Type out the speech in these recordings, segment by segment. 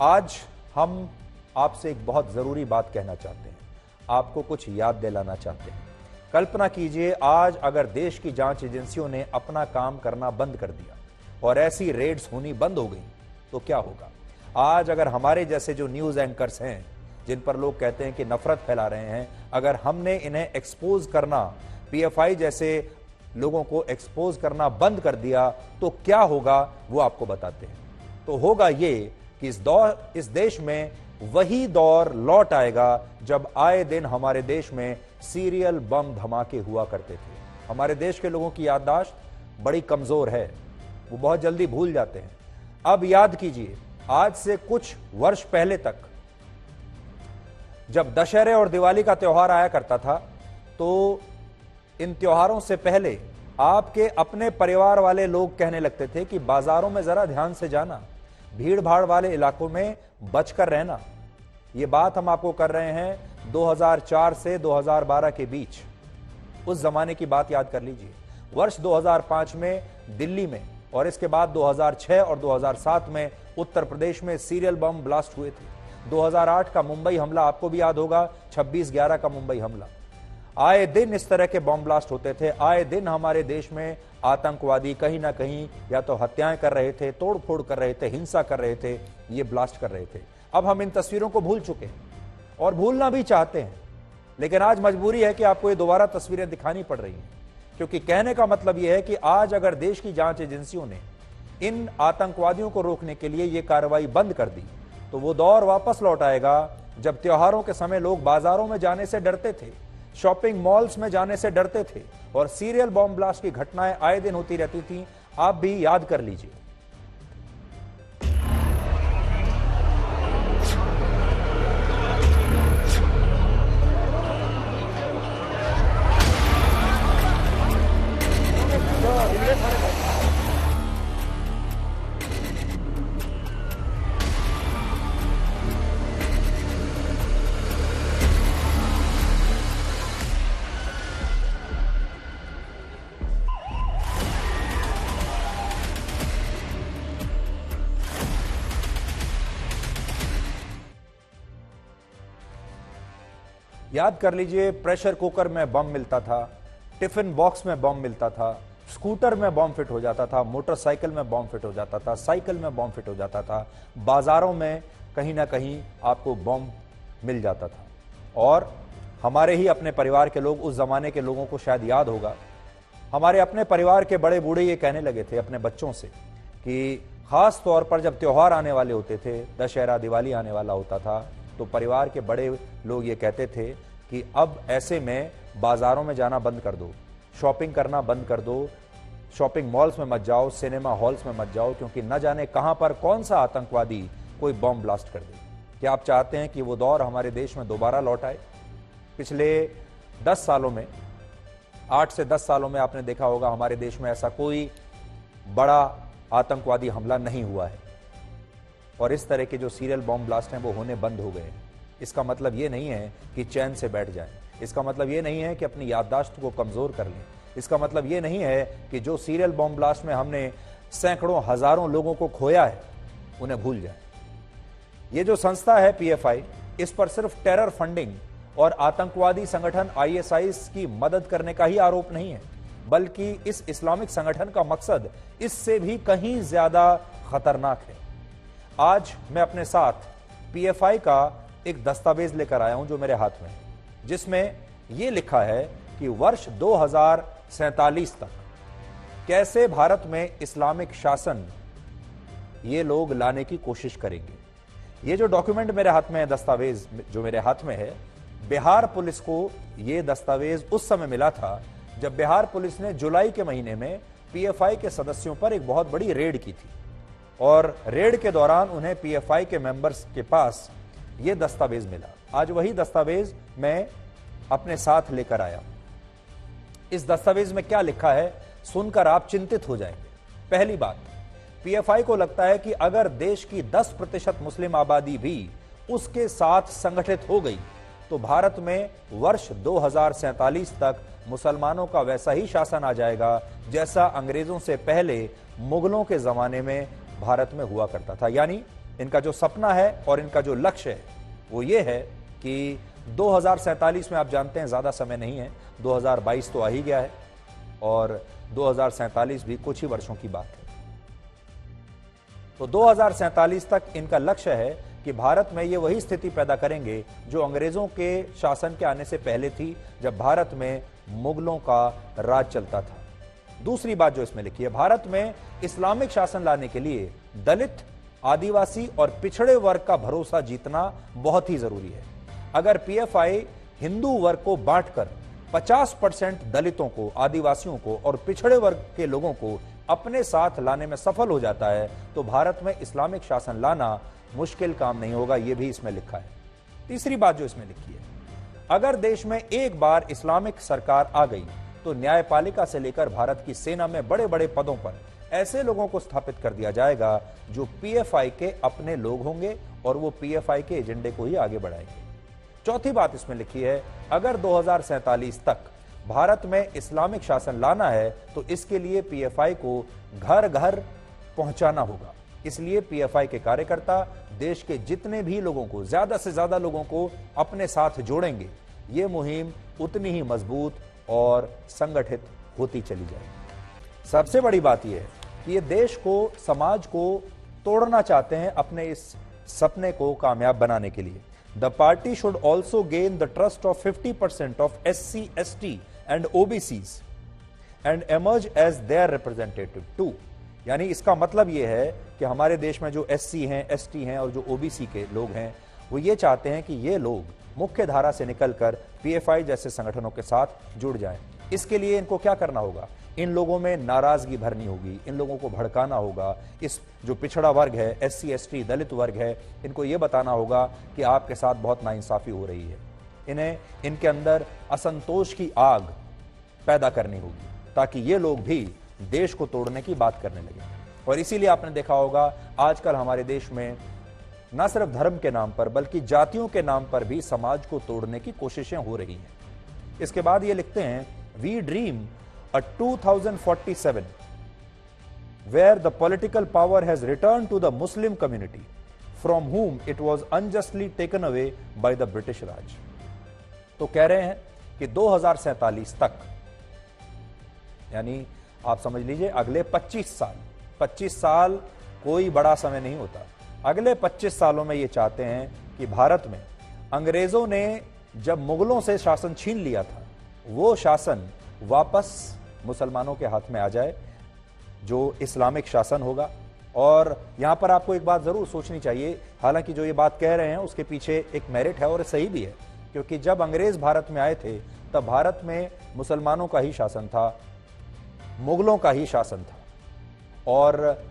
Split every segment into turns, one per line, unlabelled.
आज हम आपसे एक बहुत जरूरी बात कहना चाहते हैं, आपको कुछ याद दिलाना चाहते हैं। कल्पना कीजिए, आज अगर देश की जांच एजेंसियों ने अपना काम करना बंद कर दिया और ऐसी रेड्स होनी बंद हो गई तो क्या होगा। आज अगर हमारे जैसे जो न्यूज एंकर्स हैं, जिन पर लोग कहते हैं कि नफरत फैला रहे हैं, अगर हमने इन्हें एक्सपोज करना, पीएफआई जैसे लोगों को एक्सपोज करना बंद कर दिया तो क्या होगा, वो आपको बताते हैं। तो होगा ये कि इस देश में वही दौर लौट आएगा जब आए दिन हमारे देश में सीरियल बम धमाके हुआ करते थे। हमारे देश के लोगों की याददाश्त बड़ी कमजोर है, वो बहुत जल्दी भूल जाते हैं। अब याद कीजिए, आज से कुछ वर्ष पहले तक जब दशहरे और दिवाली का त्योहार आया करता था तो इन त्योहारों से पहले आपके अपने परिवार वाले लोग कहने लगते थे कि बाजारों में जरा ध्यान से जाना, भीड़ भाड़ वाले इलाकों में बचकर रहना। यह बात हम आपको कर रहे हैं 2004 से 2012 के बीच। उस जमाने की बात याद कर लीजिए। वर्ष 2005 में दिल्ली में और इसके बाद 2006 और 2007 में उत्तर प्रदेश में सीरियल बम ब्लास्ट हुए थे। 2008 का मुंबई हमला आपको भी याद होगा, 26/11 का मुंबई हमला। आए दिन इस तरह के बम ब्लास्ट होते थे। आए दिन हमारे देश में आतंकवादी कहीं ना कहीं या तो हत्याएं कर रहे थे, तोड़ फोड़ कर रहे थे, हिंसा कर रहे थे, ये ब्लास्ट कर रहे थे। अब हम इन तस्वीरों को भूल चुके हैं और भूलना भी चाहते हैं, लेकिन आज मजबूरी है कि आपको ये दोबारा तस्वीरें दिखानी पड़ रही हैं, क्योंकि कहने का मतलब यह है कि आज अगर देश की जांच एजेंसियों ने इन आतंकवादियों को रोकने के लिए यह कार्रवाई बंद कर दी तो वो दौर वापस लौट आएगा जब त्योहारों के समय लोग बाजारों में जाने से डरते थे, शॉपिंग मॉल्स में जाने से डरते थे और सीरियल बॉम्ब ब्लास्ट की घटनाएं आए दिन होती रहती थी। आप भी याद कर लीजिए। याद कर लीजिए, प्रेशर कुकर में बम मिलता था, टिफिन बॉक्स में बम मिलता था, स्कूटर में बम फिट हो जाता था, मोटरसाइकिल में बम फिट हो जाता था, साइकिल में बम फिट हो जाता था, बाजारों में कहीं ना कहीं आपको बम मिल जाता था। और हमारे ही अपने परिवार के लोग, उस जमाने के लोगों को शायद याद होगा, हमारे अपने परिवार के बड़े बूढ़े ये कहने लगे थे अपने बच्चों से कि खास तौर पर जब त्योहार आने वाले होते थे, दशहरा दिवाली आने वाला होता था, तो परिवार के बड़े लोग ये कहते थे कि अब ऐसे में बाजारों में जाना बंद कर दो, शॉपिंग करना बंद कर दो, शॉपिंग मॉल्स में मत जाओ, सिनेमा हॉल्स में मत जाओ, क्योंकि न जाने कहां पर कौन सा आतंकवादी कोई बम ब्लास्ट कर दे। क्या आप चाहते हैं कि वो दौर हमारे देश में दोबारा लौट आए? पिछले 10 सालों में, 8 से 10 सालों में आपने देखा होगा हमारे देश में ऐसा कोई बड़ा आतंकवादी हमला नहीं हुआ है और इस तरह के जो सीरियल बॉम्ब ब्लास्ट हैं वो होने बंद हो गए। इसका मतलब ये नहीं है कि चैन से बैठ जाएं, इसका मतलब ये नहीं है कि अपनी याददाश्त को कमजोर कर लें, इसका मतलब ये नहीं है कि जो सीरियल बॉम्ब ब्लास्ट में हमने सैकड़ों हजारों लोगों को खोया है उन्हें भूल जाएं। ये जो संस्था है पीएफआई, इस पर सिर्फ टेरर फंडिंग और आतंकवादी संगठन आईएसआईएस की मदद करने का ही आरोप नहीं है, बल्कि इस इस्लामिक संगठन का मकसद इससे भी कहीं ज्यादा खतरनाक है। आज मैं अपने साथ पीएफआई का एक दस्तावेज लेकर आया हूं जो मेरे हाथ में है, जिसमें यह लिखा है कि वर्ष 2047 तक कैसे भारत में इस्लामिक शासन ये लोग लाने की कोशिश करेंगे। ये जो डॉक्यूमेंट मेरे हाथ में है, दस्तावेज जो मेरे हाथ में है, बिहार पुलिस को यह दस्तावेज उस समय मिला था जब बिहार पुलिस ने जुलाई के महीने में पीएफआई के सदस्यों पर एक बहुत बड़ी रेड की थी और रेड के दौरान उन्हें पीएफआई के मेंबर्स के पास यह दस्तावेज मिला। आज वही दस्तावेज मैं अपने साथ लेकर आया। इस दस्तावेज में क्या लिखा है सुनकर आप चिंतित हो जाएंगे। पहली बात, पीएफआई को लगता है कि अगर देश की 10% मुस्लिम आबादी भी उसके साथ संगठित हो गई तो भारत में वर्ष 2047 तक मुसलमानों का वैसा ही शासन आ जाएगा जैसा अंग्रेजों से पहले मुगलों के जमाने में भारत में हुआ करता था। यानी इनका जो सपना है और इनका जो लक्ष्य है वो ये है कि 2047 में, आप जानते हैं ज्यादा समय नहीं है, 2022 तो आ ही गया है और 2047 भी कुछ ही वर्षों की बात है। तो 2047 तक इनका लक्ष्य है कि भारत में ये वही स्थिति पैदा करेंगे जो अंग्रेजों के शासन के आने से पहले थी, जब भारत में मुगलों का राज चलता था। दूसरी बात जो इसमें लिखी है, भारत में इस्लामिक शासन लाने के लिए दलित, आदिवासी और पिछड़े वर्ग का भरोसा जीतना बहुत ही जरूरी है। अगर पीएफआई हिंदू वर्ग को बांटकर 50% दलितों को, आदिवासियों को और पिछड़े वर्ग के लोगों को अपने साथ लाने में सफल हो जाता है तो भारत में इस्लामिक शासन लाना मुश्किल काम नहीं होगा, यह भी इसमें लिखा है। तीसरी बात जो इसमें लिखी है, अगर देश में एक बार इस्लामिक सरकार आ गई तो न्यायपालिका से लेकर भारत की सेना में बड़े बड़े पदों पर ऐसे लोगों को स्थापित कर दिया जाएगा जो पीएफआई के अपने लोग होंगे और वो पीएफआई के एजेंडे को ही आगे बढ़ाएंगे। चौथी बात इसमें लिखी है, अगर 2047 तक भारत में इस्लामिक शासन लाना है तो इसके लिए पीएफआई को घर घर पहुंचाना होगा। इसलिए पीएफआई के कार्यकर्ता देश के जितने भी लोगों को, ज्यादा से ज्यादा लोगों को अपने साथ जोड़ेंगे, ये मुहिम उतनी ही मजबूत और संगठित होती चली जाएगी। सबसे बड़ी बात यह है कि ये देश को, समाज को तोड़ना चाहते हैं अपने इस सपने को कामयाब बनाने के लिए। The party should also gain the trust of 50% of SC, ST and OBCs and emerge as their representative too। यानी इसका मतलब यह है कि हमारे देश में जो SC हैं, ST हैं और जो OBC के लोग हैं, वो ये चाहते हैं कि ये लोग मुख्य धारा से निकलकर पीएफआई जैसे संगठनों के साथ जुड़ जाएं। इसके लिए इनको क्या करना होगा? इन लोगों में नाराजगी भरनी होगी, इन लोगों को भड़काना होगा। इस जो पिछड़ा वर्ग है, SC, ST, दलित वर्ग है, इनको यह बताना होगा कि आपके साथ बहुत नाइंसाफी हो रही है। इन्हें इनके अंदर असंतोष की आग पैदा करनी होगी ताकि ये लोग भी देश को तोड़ने की बात करने लगे। और इसीलिए आपने देखा होगा आजकल हमारे देश में न सिर्फ धर्म के नाम पर बल्कि जातियों के नाम पर भी समाज को तोड़ने की कोशिशें हो रही हैं। इसके बाद ये लिखते हैं, we dream a 2047 where the political power has returned to the Muslim community from whom it was unjustly taken away by the British Raj। तो कह रहे हैं कि 2047 तक, यानी आप समझ लीजिए अगले 25 साल कोई बड़ा समय नहीं होता। अगले 25 सालों में ये चाहते हैं कि भारत में अंग्रेजों ने जब मुगलों से शासन छीन लिया था, वो शासन वापस मुसलमानों के हाथ में आ जाए, जो इस्लामिक शासन होगा। और यहां पर आपको एक बात जरूर सोचनी चाहिए, हालांकि जो ये बात कह रहे हैं उसके पीछे एक मेरिट है और सही भी है, क्योंकि जब अंग्रेज भारत में आए थे तब भारत में मुसलमानों का ही शासन था, मुगलों का ही शासन था। और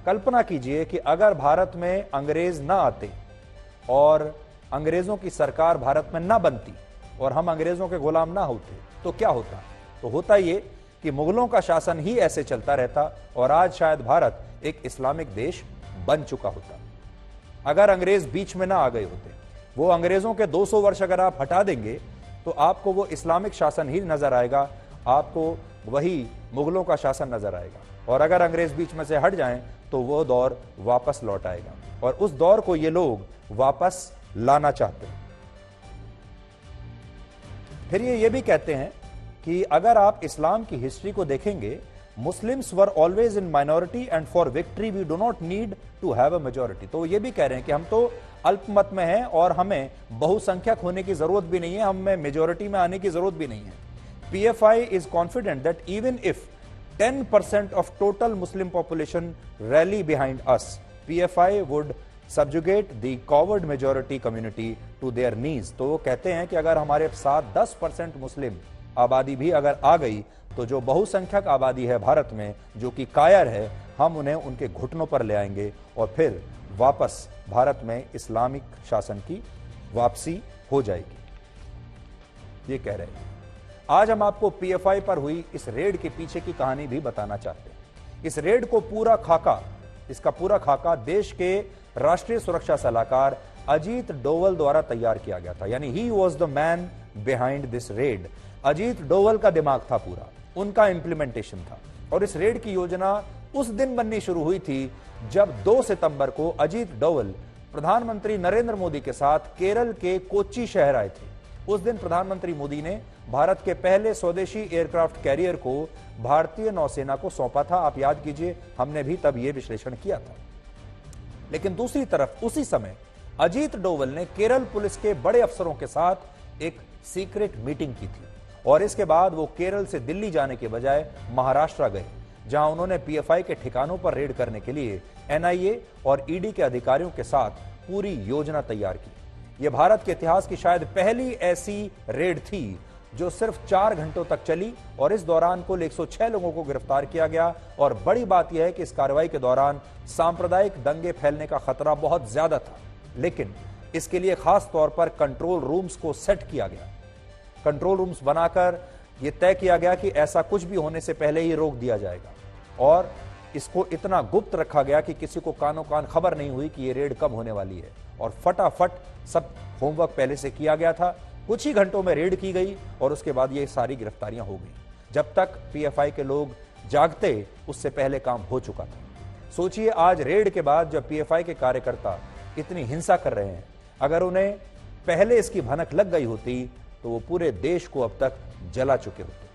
कल्पना कीजिए कि अगर भारत में अंग्रेज ना आते और अंग्रेजों की सरकार भारत में ना बनती और हम अंग्रेजों के गुलाम ना होते तो क्या होता? तो होता ये कि मुगलों का शासन ही ऐसे चलता रहता और आज शायद भारत एक इस्लामिक देश बन चुका होता। अगर अंग्रेज बीच में ना आ गए होते, वो अंग्रेजों के 200 वर्ष अगर आप हटा देंगे तो आपको वो इस्लामिक शासन ही नजर आएगा, आपको वही मुगलों का शासन नजर आएगा। और अगर अंग्रेज बीच में से हट जाएं तो वो दौर वापस लौट आएगा और उस दौर को ये लोग वापस लाना चाहते हैं। फिर ये भी कहते हैं कि अगर आप इस्लाम की हिस्ट्री को देखेंगे, Muslims were always in minority and for victory we do not need to have a majority. तो ये भी कह रहे हैं कि हम तो अल्पमत में हैं और हमें बहुसंख्यक होने की जरूरत भी नहीं है, हमें मेजॉरिटी में आने की जरूरत भी नहीं है। PFI is confident that even if 10% of total Muslim population rally behind us, PFI would subjugate the coward majority community to their knees। तो वो कहते हैं कि अगर हमारे साथ 10% मुस्लिम आबादी भी अगर आ गई तो जो बहुसंख्यक आबादी है भारत में, जो कि कायर है, हम उन्हें उनके घुटनों पर ले आएंगे और फिर वापस भारत में इस्लामिक शासन की वापसी हो जाएगी। ये कह रहे हैं। आज हम आपको पीएफआई पर हुई इस रेड के पीछे की कहानी भी बताना चाहते हैं। इस रेड को इसका पूरा खाका देश के राष्ट्रीय सुरक्षा सलाहकार अजीत डोवल द्वारा तैयार किया गया था, यानी he was the man behind this red. Ajit Doval का दिमाग था पूरा, उनका इंप्लीमेंटेशन था। और इस रेड की योजना उस दिन बननी शुरू हुई थी जब 2 सितंबर को अजीत डोवल प्रधानमंत्री नरेंद्र मोदी के साथ केरल के कोच्चि शहर आए थे। उस दिन प्रधानमंत्री मोदी ने भारत के पहले स्वदेशी एयरक्राफ्ट कैरियर को भारतीय नौसेना को सौंपा था। आप याद कीजिए, हमने भी तब यह विश्लेषण किया था। लेकिन दूसरी तरफ उसी समय अजीत डोवल ने केरल पुलिस के बड़े अफसरों के साथ एक सीक्रेट मीटिंग की थी और इसके बाद वो केरल से दिल्ली जाने के बजाय महाराष्ट्र गए, जहां उन्होंने पीएफआई के ठिकानों पर रेड करने के लिए एनआईए और ईडी के अधिकारियों के साथ पूरी योजना तैयार की। यह भारत के इतिहास की शायद पहली ऐसी रेड थी जो सिर्फ 4 घंटों तक चली और इस दौरान कुल 106 लोगों को गिरफ्तार किया गया। और बड़ी बात यह है कि इस कार्रवाई के दौरान सांप्रदायिक दंगे फैलने का खतरा बहुत ज्यादा था, लेकिन इसके लिए खास तौर पर कंट्रोल रूम्स को सेट किया गया। कंट्रोल रूम्स बनाकर यह तय किया गया कि ऐसा कुछ भी होने से पहले ही रोक दिया जाएगा और इसको इतना गुप्त रखा गया कि किसी को कानो कान खबर नहीं हुई कि यह रेड कब होने वाली है। और फटाफट सब होमवर्क पहले से किया गया था। कुछ ही घंटों में रेड की गई और उसके बाद ये सारी गिरफ्तारियां हो गई। जब तक पीएफआई के लोग जागते उससे पहले काम हो चुका था। सोचिए, आज रेड के बाद जब पीएफआई के कार्यकर्ता इतनी हिंसा कर रहे हैं, अगर उन्हें पहले इसकी भनक लग गई होती तो वो पूरे देश को अब तक जला चुके होते।